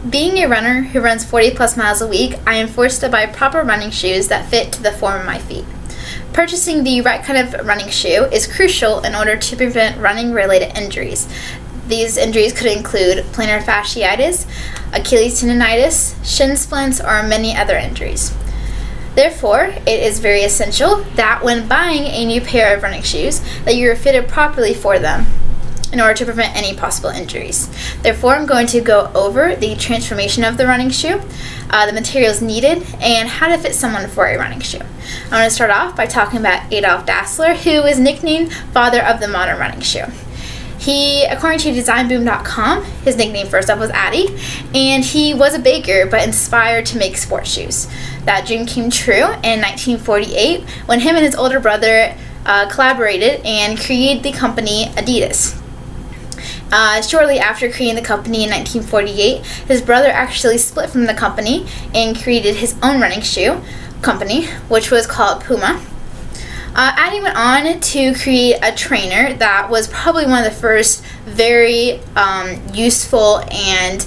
Being a runner who runs 40 plus miles a week, I am forced to buy proper running shoes that fit to the form of my feet. Purchasing the right kind of running shoe is crucial in order to prevent running-related injuries. These injuries could include plantar fasciitis, Achilles tendonitis, shin splints, or many other injuries. Therefore, it is very essential that when buying a new pair of running shoes, that you are fitted properly for them in order to prevent any possible injuries. Therefore, I'm going to go over the transformation of the running shoe, the materials needed, and how to fit someone for a running shoe. I'm going to start off by talking about Adolf Dassler, who is nicknamed father of the modern running shoe. He, according to designboom.com, his nickname first up was Addy, and he was a baker but inspired to make sports shoes. That dream came true in 1948 when him and his older brother collaborated and created the company Adidas. Shortly after creating the company in 1948, his brother actually split from the company and created his own running shoe company, which was called Puma. Addy went on to create a trainer that was probably one of the first very useful and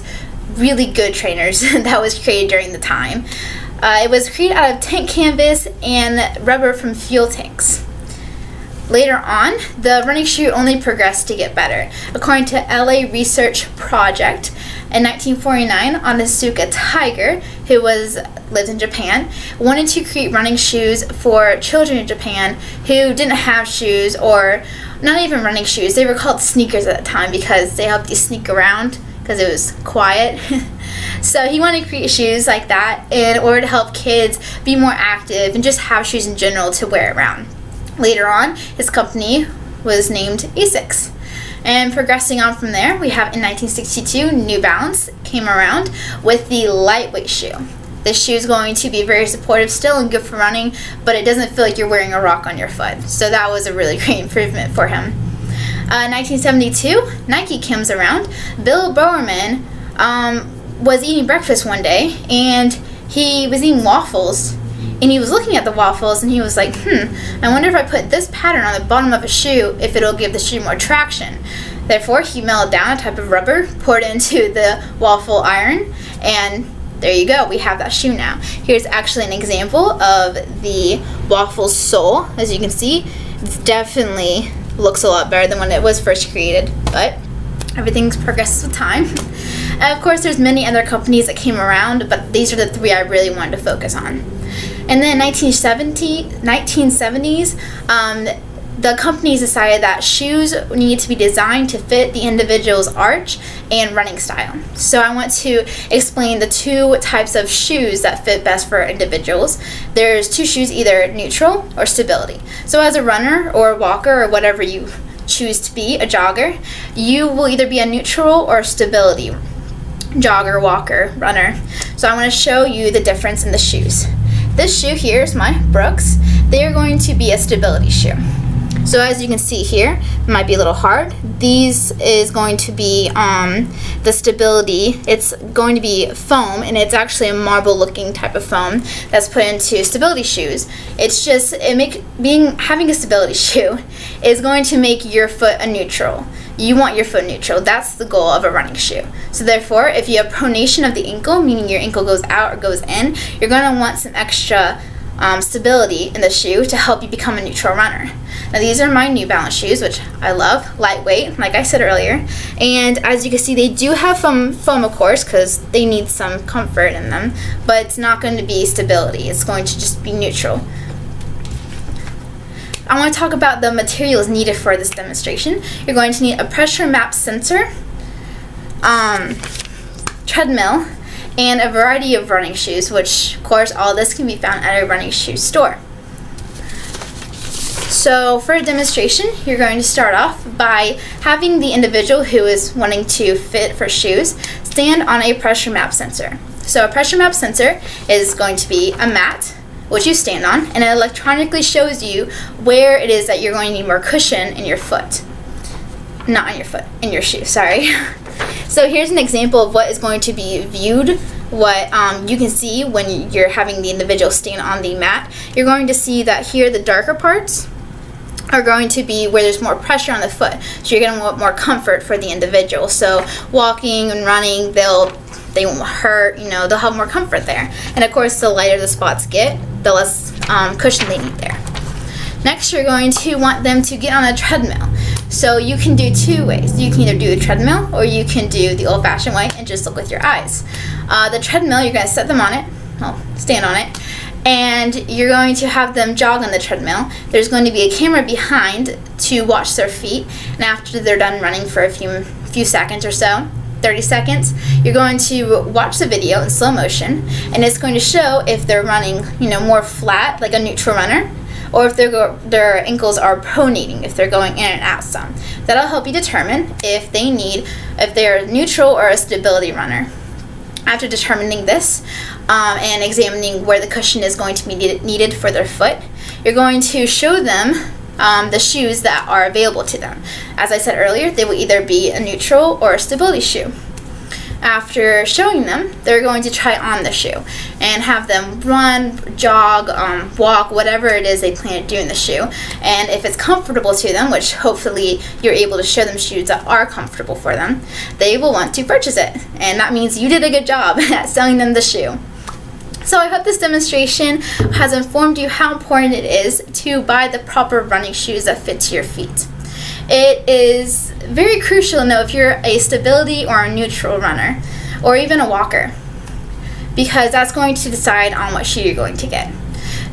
really good trainers that was created during the time. It was created out of tank canvas and rubber from fuel tanks. Later on, the running shoe only progressed to get better. According to LA Research Project, in 1949, Onitsuka Tiger, who lived in Japan, wanted to create running shoes for children in Japan who didn't have shoes, or not even running shoes. They were called sneakers at the time because they helped you sneak around because it was quiet. So he wanted to create shoes like that in order to help kids be more active and just have shoes in general to wear around. Later on, his company was named Asics. And progressing on from there, we have in 1962, New Balance came around with the lightweight shoe. This shoe is going to be very supportive still and good for running, but it doesn't feel like you're wearing a rock on your foot. So that was a really great improvement for him. 1972, Nike comes around. Bill Bowerman was eating breakfast one day, and he was eating waffles. And he was looking at the waffles and he was like, I wonder if I put this pattern on the bottom of a shoe, if it'll give the shoe more traction. Therefore, he melted down a type of rubber, poured it into the waffle iron, and there you go, we have that shoe now. Here's actually an example of the waffle sole. As you can see, it definitely looks a lot better than when it was first created, but everything's progressed with time. And of course, there's many other companies that came around, but these are the three I really wanted to focus on. And then in 1970s, the companies decided that shoes need to be designed to fit the individual's arch and running style. So I want to explain the two types of shoes that fit best for individuals. There's two shoes, either neutral or stability. So as a runner or a walker or whatever you choose to be, a jogger, you will either be a neutral or stability jogger, walker, runner. So I want to show you the difference in the shoes. This shoe here is my Brooks. They are going to be a stability shoe. So as you can see here, it might be a little hard. These is going to be the stability. It's going to be foam, and it's actually a marble looking type of foam that's put into stability shoes. It's just, having a stability shoe is going to make your foot a neutral. You want your foot neutral. That's the goal of a running shoe. So therefore, if you have pronation of the ankle, meaning your ankle goes out or goes in, you're going to want some extra stability in the shoe to help you become a neutral runner. Now these are my New Balance shoes, which I love, lightweight, like I said earlier. And as you can see, they do have foam of course, because they need some comfort in them, but it's not going to be stability. It's going to just be neutral. I want to talk about the materials needed for this demonstration. You're going to need a pressure map sensor, treadmill, and a variety of running shoes, which of course all this can be found at a running shoe store. So for a demonstration, you're going to start off by having the individual who is wanting to fit for shoes stand on a pressure map sensor. So a pressure map sensor is going to be a mat which you stand on, and it electronically shows you where it is that you're going to need more cushion in your foot. Not on your foot, in your shoe, sorry. So here's an example of what is going to be viewed, what you can see when you're having the individual stand on the mat. You're going to see that here the darker parts are going to be where there's more pressure on the foot. So you're going to want more comfort for the individual. So walking and running, they'll they won't hurt, they'll have more comfort there. And of course, the lighter the spots get, the less cushion they need there. Next, you're going to want them to get on a treadmill. So you can do two ways. You can either do a treadmill or you can do the old-fashioned way and just look with your eyes. The treadmill, you're going to set them on it, stand on it, and you're going to have them jog on the treadmill. There's going to be a camera behind to watch their feet, and after they're done running for a few seconds or so, 30 seconds, you're going to watch the video in slow motion, and it's going to show if they're running, more flat, like a neutral runner, or if their ankles are pronating, if they're going in and out some. That'll help you determine if they're neutral or a stability runner. After determining this and examining where the cushion is going to be needed for their foot, you're going to show them the shoes that are available to them. As I said earlier, they will either be a neutral or a stability shoe. After showing them, they're going to try on the shoe and have them run, jog, walk, whatever it is they plan to do in the shoe. And if it's comfortable to them, which hopefully you're able to show them shoes that are comfortable for them, they will want to purchase it. And that means you did a good job at selling them the shoe. So I hope this demonstration has informed you how important it is to buy the proper running shoes that fit to your feet. It is very crucial to know if you're a stability or a neutral runner, or even a walker, because that's going to decide on what shoe you're going to get.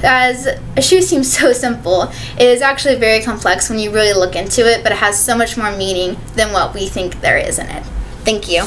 As a shoe seems so simple, it is actually very complex when you really look into it, but it has so much more meaning than what we think there is in it. Thank you.